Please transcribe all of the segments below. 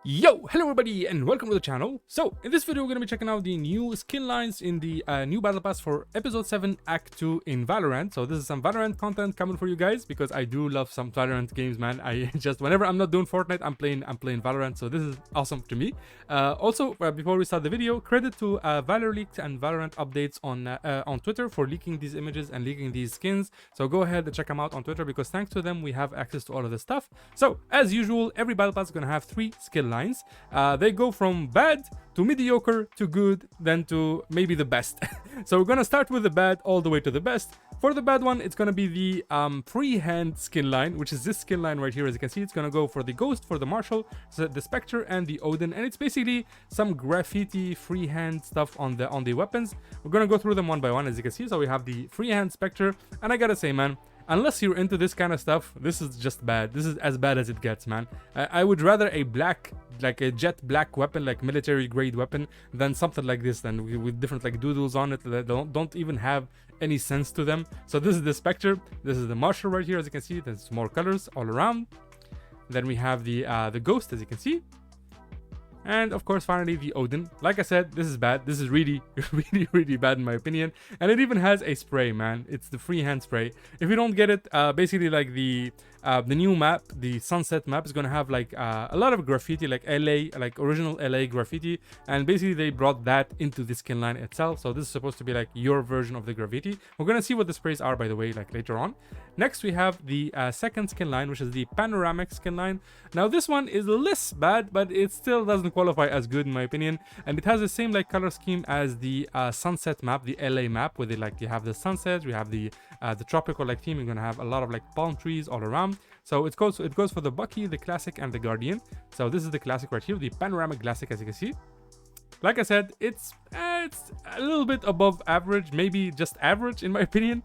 Yo, hello everybody and welcome to the channel. So in this video we're going to be checking out the new skin lines in the new battle pass for episode 7 act 2 in Valorant. So this is some Valorant content coming for you guys because I do love some Valorant games, man. I just whenever I'm not doing Fortnite I'm playing Valorant, so this is awesome to me. Also before we start the video, credit to ValorLeaked and Valorant updates on Twitter for leaking these images and leaking these skins. So go ahead and check them out on Twitter because thanks to them we have access to all of this stuff. So as usual, every battle pass is going to have 3 skill lines. They go from bad to mediocre to good, then to maybe the best. So we're gonna start with the bad all the way to the best. For the bad one, it's gonna be the Freehand Skinline, which is this skin line right here. As you can see, it's gonna go for the Ghost, for the Marshall, the Spectre, and the Odin, and it's basically some graffiti freehand stuff on the weapons. We're gonna go through them one by one, as you can see. So we have the Freehand Spectre, and I gotta say, man, unless you're into this kind of stuff, this is just bad. This is as bad as it gets, man. I would rather a black, like a jet black weapon, like military grade weapon, than something like this, than with different like doodles on it that don't even have any sense to them. So this is the Spectre, this is the Marshall right here. As you can see, there's more colors all around. Then we have the Ghost, as you can see. And of course, finally, the Odin. Like I said, this is bad. This is really, really bad in my opinion. And it even has a spray, man. It's the freehand spray. If you don't get it, basically like the new map, the Sunset map, is gonna have like a lot of graffiti, like LA, like original LA graffiti. And basically they brought that into the skin line itself. So this is supposed to be like your version of the graffiti. We're gonna see what the sprays are, by the way, like later on. Next, we have the second skin line, which is the Panoramic Skinline. Now this one is less bad, but it still doesn't qualify as good in my opinion. And it has the same like color scheme as the Sunset map, the LA map, where they like you have the sunsets, we have the tropical like theme. You're gonna have a lot of like palm trees all around. So it goes for the Bucky, the Classic, and the Guardian. So this is the Classic right here, the Panoramic Classic, as you can see. Like I said, it's a little bit above average, maybe just average in my opinion.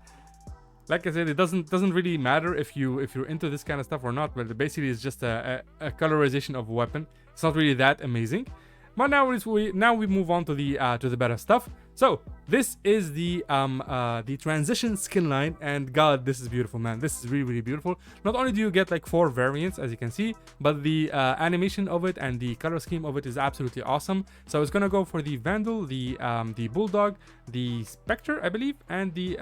Like I said, it doesn't really matter if you're into this kind of stuff or not, but basically it's just a colorization of a weapon. It's not really that amazing. But now we move on to the better stuff. So this is the transition skin line, and god, this is beautiful, man. This is really beautiful. Not only do you get like 4 variants, as you can see, but the animation of it and the color scheme of it is absolutely awesome. So it's gonna go for the Vandal, the Bulldog, the Spectre, I believe, and the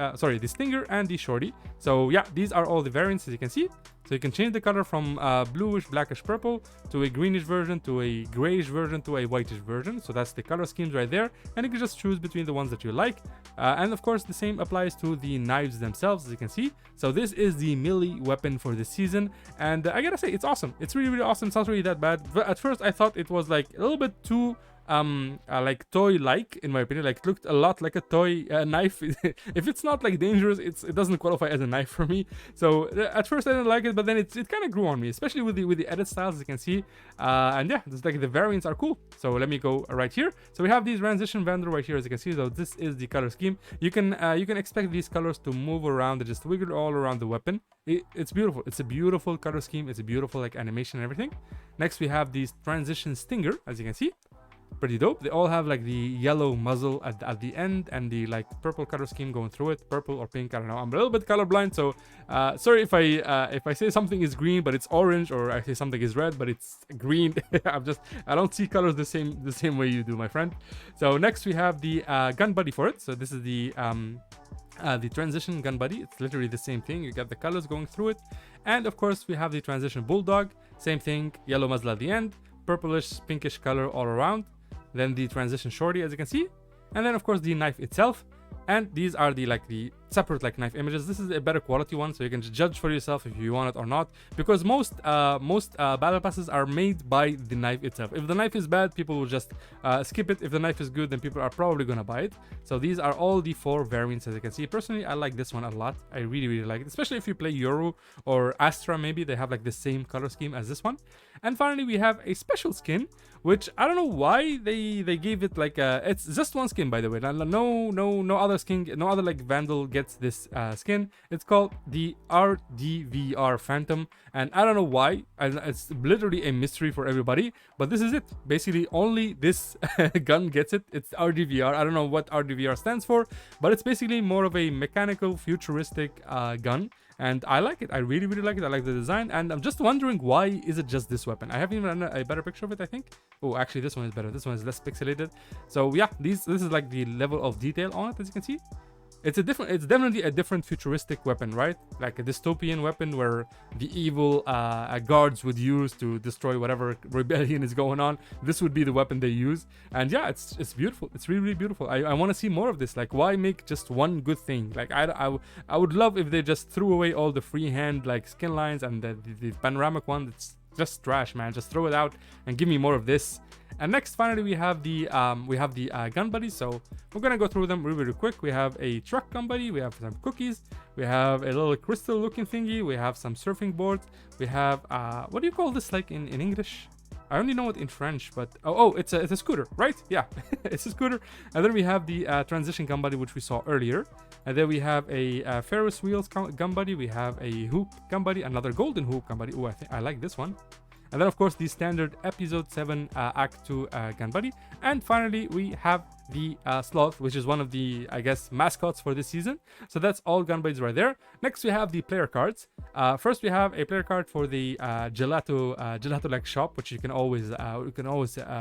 Stinger and the Shorty. So yeah, these are all the variants, as you can see. So you can change the color from bluish, blackish purple to a greenish version, to a grayish version, to a whitish version. So that's the color schemes right there. And you can just choose between the ones that you like. And of course, the same applies to the knives themselves, as you can see. So this is the melee weapon for this season. And I gotta say, it's awesome. It's really awesome. It's not really that bad. But at first, I thought it was like a little bit too like toy-like, in my opinion. Like it looked a lot like a toy knife. If it's not like dangerous, it doesn't qualify as a knife for me. So at first I didn't like it, but then it kind of grew on me, especially with the edit styles, as you can see. And yeah, it's like the variants are cool. So let me go right here. So we have these transition Vandal right here, as you can see. So this is the color scheme. You can expect these colors to move around and just wiggle all around the weapon. It's beautiful. It's a beautiful color scheme. It's a beautiful like animation and everything. Next we have these transition Stinger, as you can see. Pretty dope. They all have like the yellow muzzle at the end and the like purple color scheme going through it, purple or pink, I don't know. I'm a little bit colorblind, so sorry if I say something is green but it's orange, or I say something is red but it's green. I don't see colors the same way you do, my friend. So next we have the gun buddy for it. So this is the transition gun buddy. It's literally the same thing. You get the colors going through it. And of course we have the transition bulldog, same thing, yellow muzzle at the end, purplish pinkish color all around. Then the transition shorty, as you can see, and then of course the knife itself. And these are the separate like knife images. This is a better quality one, so you can judge for yourself if you want it or not, because most battle passes are made by the knife itself. If the knife is bad, people will just skip it. If the knife is good, then people are probably gonna buy it. So these are all the 4 variants, as you can see. Personally, I like this one a lot. I really like it, especially if you play Yoru or Astra. Maybe they have like the same color scheme as this one. And finally we have a special skin, which I don't know why they gave it like it's just one skin, by the way. No other skin, no other like Vandal gets this skin. It's called the RDVR Phantom, and I don't know why. It's literally a mystery for everybody, but this is it. Basically only this gun gets it. It's RDVR. I don't know what RDVR stands for, but it's basically more of a mechanical futuristic gun. and I like it. I really like it. I like the design, and I'm just wondering why is it just this weapon. I haven't even done a better picture of it, I think. Oh, actually this one is better. This one is less pixelated. So yeah, this is like the level of detail on it, as you can see. It's definitely a different futuristic weapon, right? Like a dystopian weapon where the evil guards would use to destroy whatever rebellion is going on. This would be the weapon they use. And yeah, it's beautiful. It's really beautiful. I want to see more of this. Like, why make just one good thing? Like, I would love if they just threw away all the freehand like skin lines and the panoramic one. It's just trash, man. Just throw it out and give me more of this. And next, finally, we have the gun buddies. So we're gonna go through them really quick. We have a truck gun buddy. We have some cookies. We have a little crystal looking thingy. We have some surfing boards. We have what do you call this like in English? I only know it in French, but it's a scooter, right? Yeah, it's a scooter. And then we have the transition gun buddy, which we saw earlier. And then we have a Ferris wheels gun buddy. We have a hoop gun buddy, another golden hoop gun buddy. Oh, I like this one. And then, of course, the standard episode 7 Act 2 gun buddy. And finally, we have the sloth, which is one of the, I guess, mascots for this season. So that's all gun buddies right there. Next, we have the player cards. First, we have a player card for the gelato like shop, which you can always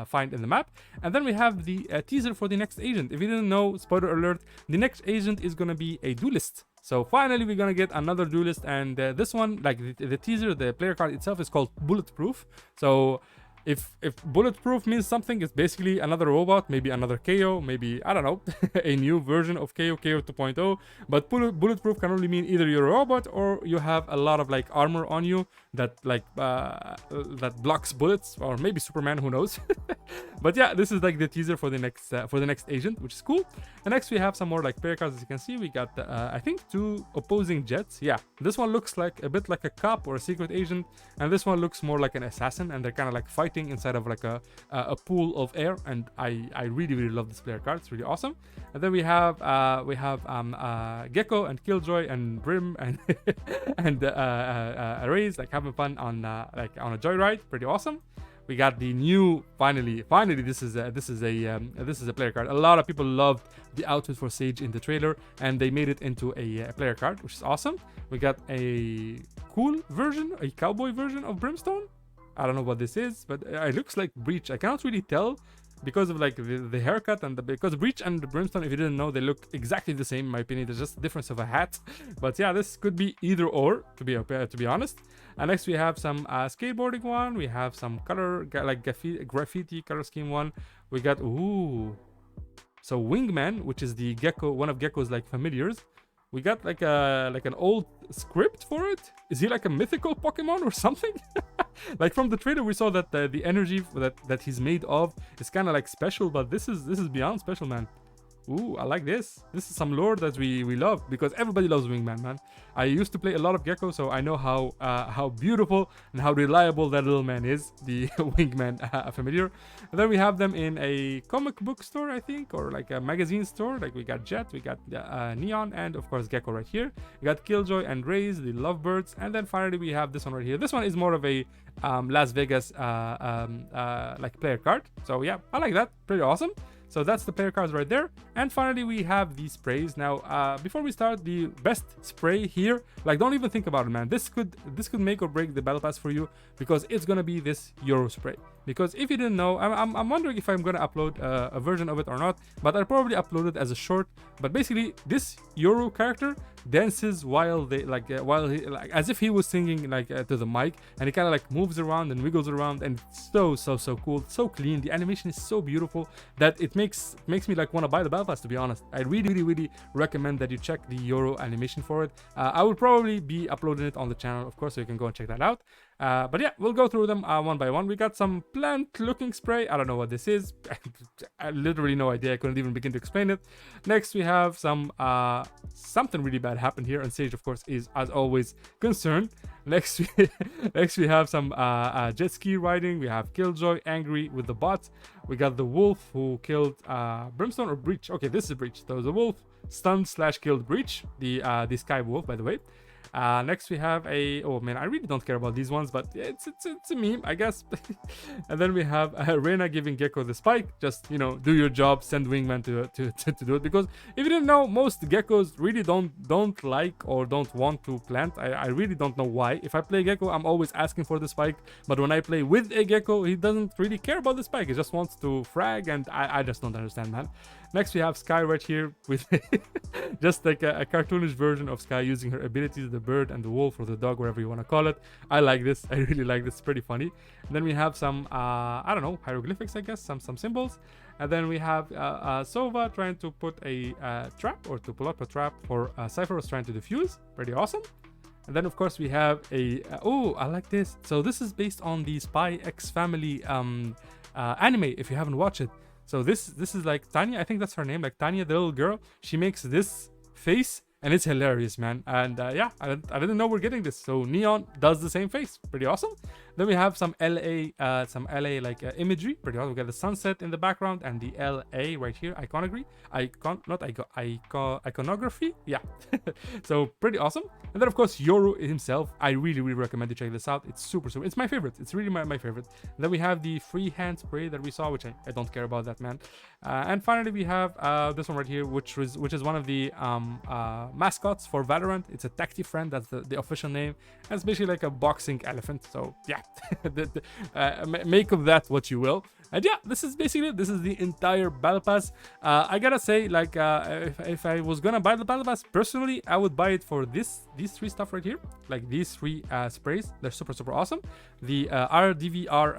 find in the map. And then we have the teaser for the next agent. If you didn't know, spoiler alert, the next agent is gonna be a duelist. So finally, we're gonna get another duelist, and this one, like the teaser, the player card itself is called Bulletproof. So if bulletproof means something, it's basically another robot, maybe another KO, maybe, I don't know, a new version of KO 2.0. But bulletproof can only mean either you're a robot or you have a lot of like armor on you that like that blocks bullets, or maybe Superman, who knows. But yeah, this is like the teaser for the next agent, which is cool. And next we have some more like player cards. As you can see, we got I think 2 opposing jets. Yeah, this one looks like a bit like a cop or a secret agent, and this one looks more like an assassin, and they're kind of like fighting inside of like a pool of air. And I really love this player card. It's really awesome. And then we have Gecko and Killjoy and Brim and and Raze, like having fun on a joyride. Pretty awesome. We got the new finally this is a player card. A lot of people loved the outfit for Sage in the trailer, and they made it into a player card, which is awesome. We got a cool version, a cowboy version of Brimstone. I don't know what this is, but it looks like Breach. I cannot really tell because of like the haircut, and because Breach and the Brimstone, if you didn't know, they look exactly the same in my opinion. There's just a difference of a hat. But yeah, this could be either or, to be honest. And next we have some skateboarding one. We have some color like graffiti color scheme one. We got so Wingman, which is the Gecko, one of Gecko's like familiars. We got like an old script for it. Is he like a mythical Pokemon or something? Like from the trailer we saw that the energy that he's made of is kind of like special, but this is beyond special, man. Ooh, I like this. This is some lore that we love, because everybody loves Wingman, man. I used to play a lot of Gecko, so I know how beautiful and how reliable that little man is, the Wingman familiar. And then we have them in a comic book store, I think, or like a magazine store. Like we got Jet, we got Neon, and of course Gecko right here. We got Killjoy and Raze, the lovebirds, and then finally we have this one right here. This one is more of a Las Vegas like player card. So yeah, I like that. Pretty awesome. So that's the player cards right there. And finally we have the sprays. Now before we start, the best spray here, like don't even think about it, man. This could make or break the battle pass for you, because it's gonna be this Euro spray. Because if you didn't know, I'm wondering if I'm gonna upload a version of it or not, but I'll probably upload it as a short. But basically this Euro character dances while he like as if he was singing like to the mic, and he kind of like moves around and wiggles around, and it's so cool, so clean. The animation is so beautiful that it makes me like want to buy the battle pass, to be honest. I really recommend that you check the Euro animation for it. I will probably be uploading it on the channel, of course, so you can go and check that out. But yeah, we'll go through them one by one. We got some plant looking spray. I don't know what this is. I literally no idea. I couldn't even begin to explain it. Next we have some something really bad happened here, and Sage of course is as always concerned. Next we have some jet ski riding. We have Killjoy angry with the bot. We got the wolf who killed Brimstone or Breach. Okay, this is Breach. So the wolf stunned / killed Breach, the sky wolf, by the way. Next we have a, oh man, I really don't care about these ones, but it's a meme, I guess. And then we have Reyna giving Gecko the spike. Just, you know, do your job, send Wingman to do it, because if you didn't know, most geckos really don't like or don't want to plant. I really don't know why. If I play Gecko, I'm always asking for the spike, but when I play with a Gecko, he doesn't really care about the spike. He just wants to frag, and I just don't understand, man. Next we have Sky right here with just like a cartoonish version of Sky using her abilities, the bird and the wolf or the dog, whatever you want to call it. I like this. I really like this. It's pretty funny. And then we have some I don't know, hieroglyphics, I guess, some symbols. And then we have Sova trying to put a trap, or to pull up a trap for Cypher was trying to defuse. Pretty awesome. And then of course we have a oh, I like this. So this is based on the Spy X Family anime, if you haven't watched it. So this is like Tanya, I think that's her name, like Tanya, the little girl. She makes this face, and it's hilarious, man. And yeah, I didn't know we're getting this. So Neon does the same face. Pretty awesome. Then we have some LA like imagery. Pretty awesome. We got the sunset in the background and the LA right here. Iconography. Yeah. So pretty awesome. And then of course Yoru himself. I really recommend you check this out. It's super. It's my favorite. It's really my favorite. And then we have the freehand spray that we saw, which I don't care about that, man. And finally we have this one right here, which is one of the mascots for Valorant. It's a Tacti friend. That's the official name. And it's basically like a boxing elephant. So yeah. Make of that what you will. And yeah, this is the entire battle pass. I gotta say, like, if I was gonna buy the battle pass personally, I would buy it for these three stuff right here, like these three sprays. They're super awesome. The RDVR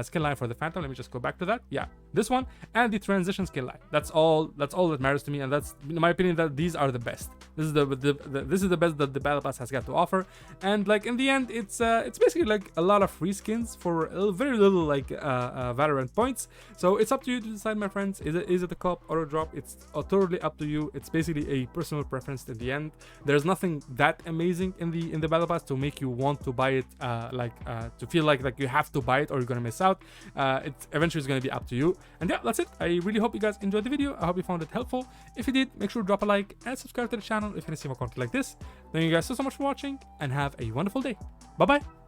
Skinline for the Phantom. Let me just go back to that. Yeah, this one, and the transition Skinline. That's all that matters to me, and that's, in my opinion, that these are the best. This is the best that the battle pass has got to offer. And like in the end, it's basically like a lot of free skins for very little like Valorant points. So it's up to you to decide, my friends. Is it a co-op auto drop? It's totally up to you. It's basically a personal preference in the end. There's nothing that amazing in the battle pass to make you want to buy it, to feel like you have to buy it or you're gonna miss out. It eventually is gonna be up to you. And yeah, that's it. I really hope you guys enjoyed the video. I hope you found it helpful. If you did, make sure to drop a like and subscribe to the channel if you want to see more content like this. Thank you guys so much for watching, and have a wonderful day. Bye bye.